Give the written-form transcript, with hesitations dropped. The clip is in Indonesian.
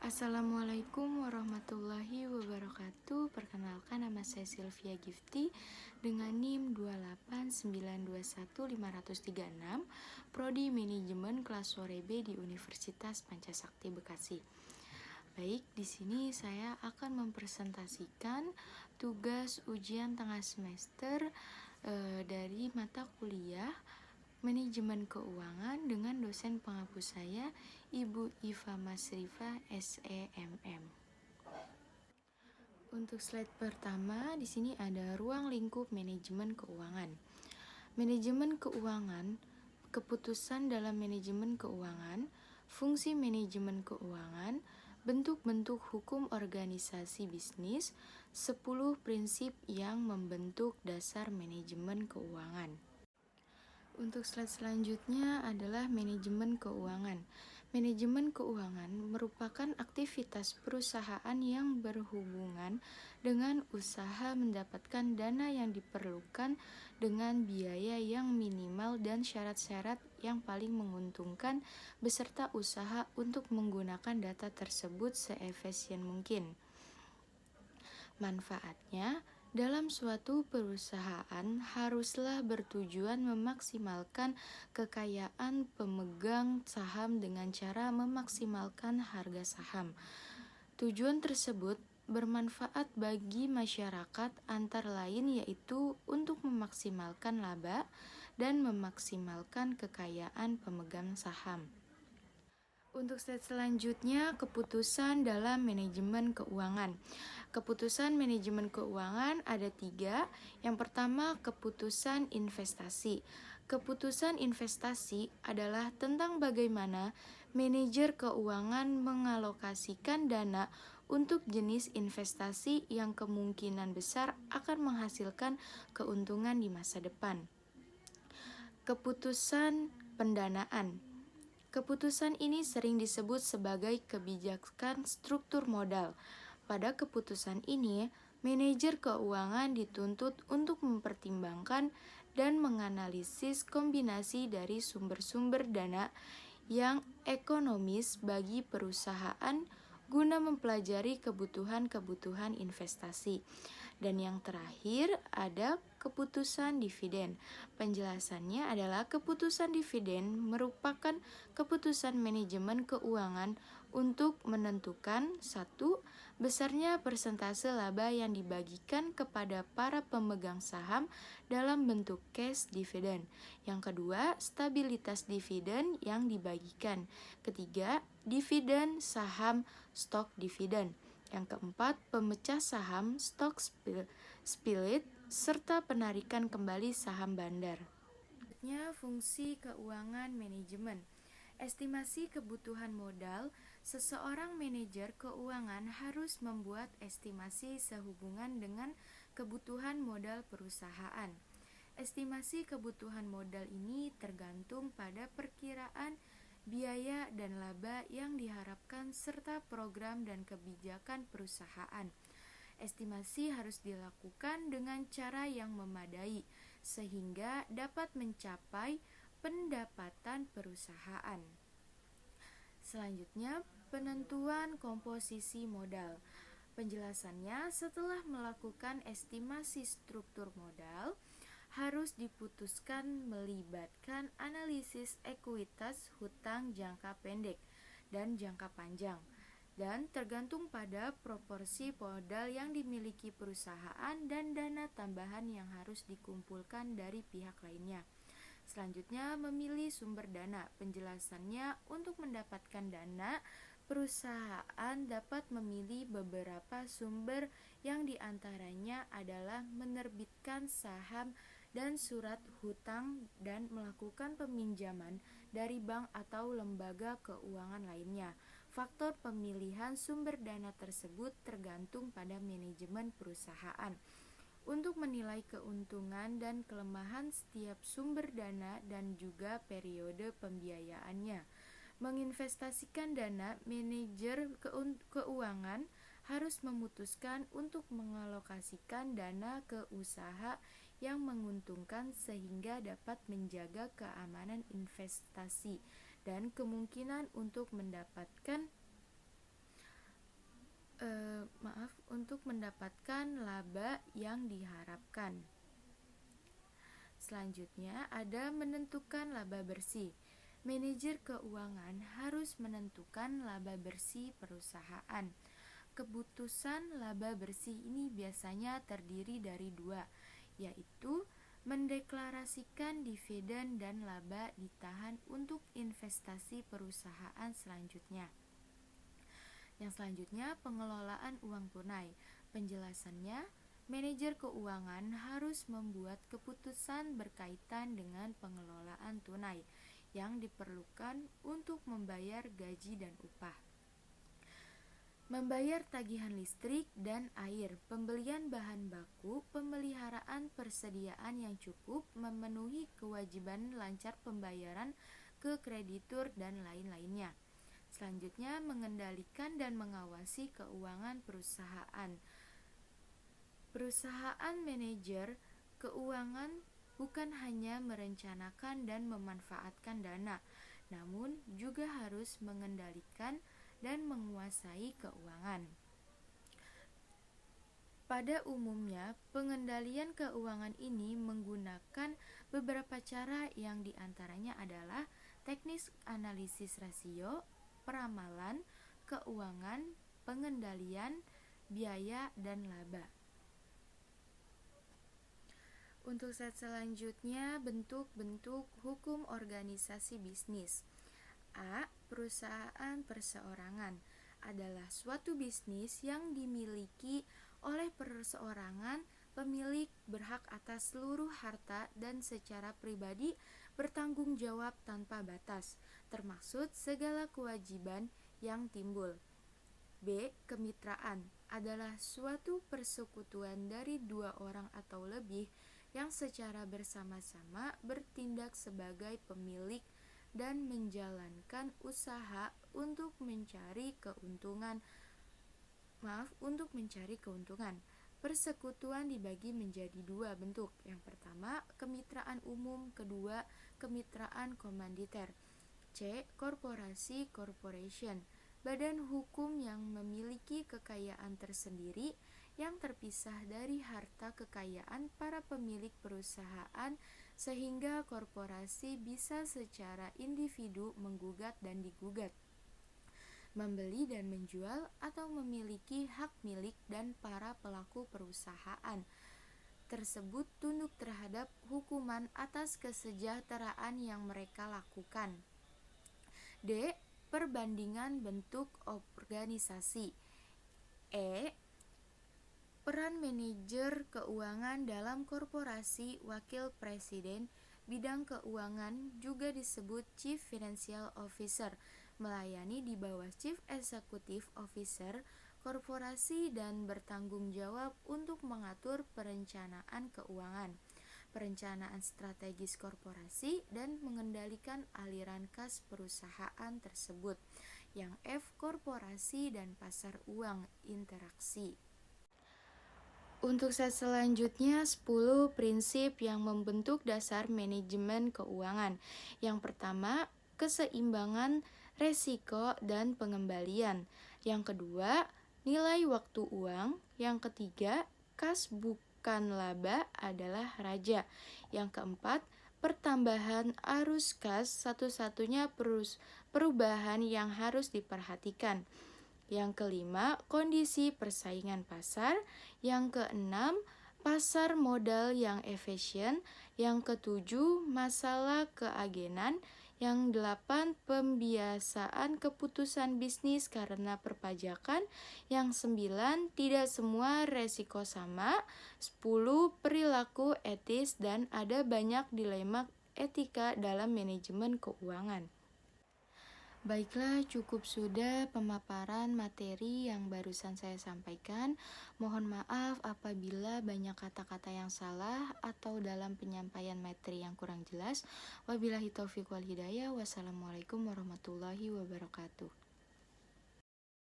Assalamualaikum warahmatullahi wabarakatuh. Perkenalkan, nama saya Sylvia Gifty dengan NIM 289215036, Prodi Manajemen kelas sore B di Universitas Pancasakti Bekasi. Baik, di sini saya akan mempresentasikan tugas ujian tengah semester dari mata kuliah Manajemen Keuangan dengan dosen penghapus saya, Ibu Iva Masrifa, SEMM. Untuk slide pertama, di sini ada ruang lingkup manajemen keuangan. Manajemen keuangan, keputusan dalam manajemen keuangan, fungsi manajemen keuangan, bentuk-bentuk hukum organisasi bisnis, 10 prinsip yang membentuk dasar manajemen keuangan. Untuk slide selanjutnya adalah manajemen keuangan. Manajemen keuangan merupakan aktivitas perusahaan yang berhubungan dengan usaha mendapatkan dana yang diperlukan dengan biaya yang minimal dan syarat-syarat yang paling menguntungkan beserta usaha untuk menggunakan data tersebut seefisien mungkin. Manfaatnya, dalam suatu perusahaan haruslah bertujuan memaksimalkan kekayaan pemegang saham dengan cara memaksimalkan harga saham. Tujuan tersebut bermanfaat bagi masyarakat antara lain yaitu untuk memaksimalkan laba dan memaksimalkan kekayaan pemegang saham. Untuk slide selanjutnya, keputusan dalam manajemen keuangan. Keputusan manajemen keuangan ada 3. Yang pertama, keputusan investasi. Keputusan investasi adalah tentang bagaimana manajer keuangan mengalokasikan dana untuk jenis investasi yang kemungkinan besar akan menghasilkan keuntungan di masa depan. Keputusan pendanaan. Keputusan ini sering disebut sebagai kebijakan struktur modal. Pada keputusan ini, manajer keuangan dituntut untuk mempertimbangkan dan menganalisis kombinasi dari sumber-sumber dana yang ekonomis bagi perusahaan guna mempelajari kebutuhan-kebutuhan investasi. Dan yang terakhir ada keputusan dividen. Penjelasannya adalah keputusan dividen merupakan keputusan manajemen keuangan untuk menentukan 1. Besarnya persentase laba yang dibagikan kepada para pemegang saham dalam bentuk cash dividend. Yang kedua, stabilitas dividen yang dibagikan. Ketiga, dividen saham stock dividen. Yang keempat, pemecah saham stock split serta penarikan kembali saham bandar. Fungsi keuangan manajemen. Estimasi kebutuhan modal. Seseorang manajer keuangan harus membuat estimasi sehubungan dengan kebutuhan modal perusahaan. Estimasi kebutuhan modal ini tergantung pada perkiraan biaya dan laba yang diharapkan serta program dan kebijakan perusahaan. Estimasi harus dilakukan dengan cara yang memadai sehingga dapat mencapai pendapatan perusahaan. Selanjutnya, penentuan komposisi modal. Penjelasannya, setelah melakukan estimasi struktur modal, harus diputuskan melibatkan analisis ekuitas hutang jangka pendek dan jangka panjang, dan tergantung pada proporsi modal yang dimiliki perusahaan dan dana tambahan yang harus dikumpulkan dari pihak lainnya. Selanjutnya, memilih sumber dana. Penjelasannya, untuk mendapatkan dana, perusahaan dapat memilih beberapa sumber yang diantaranya adalah menerbitkan saham dan surat hutang dan melakukan peminjaman dari bank atau lembaga keuangan lainnya. Faktor pemilihan sumber dana tersebut tergantung pada manajemen perusahaan. Untuk menilai keuntungan dan kelemahan setiap sumber dana dan juga periode pembiayaannya. Menginvestasikan dana, manajer keuangan harus memutuskan untuk mengalokasikan dana ke usaha yang menguntungkan sehingga dapat menjaga keamanan investasi dan kemungkinan untuk mendapatkan untuk mendapatkan laba yang diharapkan. Selanjutnya ada menentukan laba bersih. Manajer keuangan harus menentukan laba bersih perusahaan. Keputusan laba bersih ini biasanya terdiri dari dua, yaitu mendeklarasikan dividen dan laba ditahan untuk investasi perusahaan selanjutnya. Yang selanjutnya, pengelolaan uang tunai. Penjelasannya, manajer keuangan harus membuat keputusan berkaitan dengan pengelolaan tunai yang diperlukan untuk membayar gaji dan upah, membayar tagihan listrik dan air, pembelian bahan baku, pemeliharaan persediaan yang cukup, memenuhi kewajiban lancar pembayaran ke kreditur, dan lain-lainnya. Selanjutnya, mengendalikan dan mengawasi keuangan perusahaan. Perusahaan manajer keuangan bukan hanya merencanakan dan memanfaatkan dana, namun juga harus mengendalikan dan menguasai keuangan. Pada umumnya, pengendalian keuangan ini menggunakan beberapa cara yang diantaranya adalah teknis analisis rasio, peramalan, keuangan, pengendalian, biaya, dan laba. Untuk slide selanjutnya, bentuk-bentuk hukum organisasi bisnis. A. Perusahaan perseorangan adalah suatu bisnis yang dimiliki oleh perseorangan. Pemilik berhak atas seluruh harta dan secara pribadi bertanggung jawab tanpa batas, termasuk segala kewajiban yang timbul. B. Kemitraan adalah suatu persekutuan dari dua orang atau lebih yang secara bersama-sama bertindak sebagai pemilik dan menjalankan usaha untuk mencari keuntungan. Persekutuan dibagi menjadi dua bentuk. Yang pertama, kemitraan umum, kedua, kemitraan komanditer. C. Korporasi corporation, badan hukum yang memiliki kekayaan tersendiri yang terpisah dari harta kekayaan para pemilik perusahaan, sehingga korporasi bisa secara individu menggugat dan digugat, membeli dan menjual, atau memiliki hak milik, dan para pelaku perusahaan tersebut tunduk terhadap hukuman atas kesejahteraan yang mereka lakukan. D. Perbandingan bentuk organisasi. E. Peran manajer keuangan dalam korporasi. Wakil presiden bidang keuangan juga disebut Chief Financial Officer, melayani di bawah Chief Executive Officer korporasi dan bertanggung jawab untuk mengatur perencanaan keuangan, perencanaan strategis korporasi, dan mengendalikan aliran kas perusahaan tersebut. Yang F. Korporasi dan pasar uang interaksi. Untuk slide selanjutnya, 10 prinsip yang membentuk dasar manajemen keuangan. Yang pertama, keseimbangan resiko dan pengembalian. Yang kedua, nilai waktu uang. Yang ketiga, kas bukan laba adalah raja. Yang keempat, pertambahan arus kas satu-satunya perubahan yang harus diperhatikan. Yang kelima, kondisi persaingan pasar. Yang keenam, pasar modal yang efisien. Yang ketujuh, masalah keagenan. Yang delapan, pembiasaan keputusan bisnis karena perpajakan. Yang sembilan, tidak semua resiko sama. 10, perilaku etis, dan ada banyak dilema etika dalam manajemen keuangan. Baiklah, cukup sudah pemaparan materi yang barusan saya sampaikan. Mohon maaf apabila banyak kata-kata yang salah atau dalam penyampaian materi yang kurang jelas. Wabillahi taufiq wal hidayah. Wassalamualaikum warahmatullahi wabarakatuh.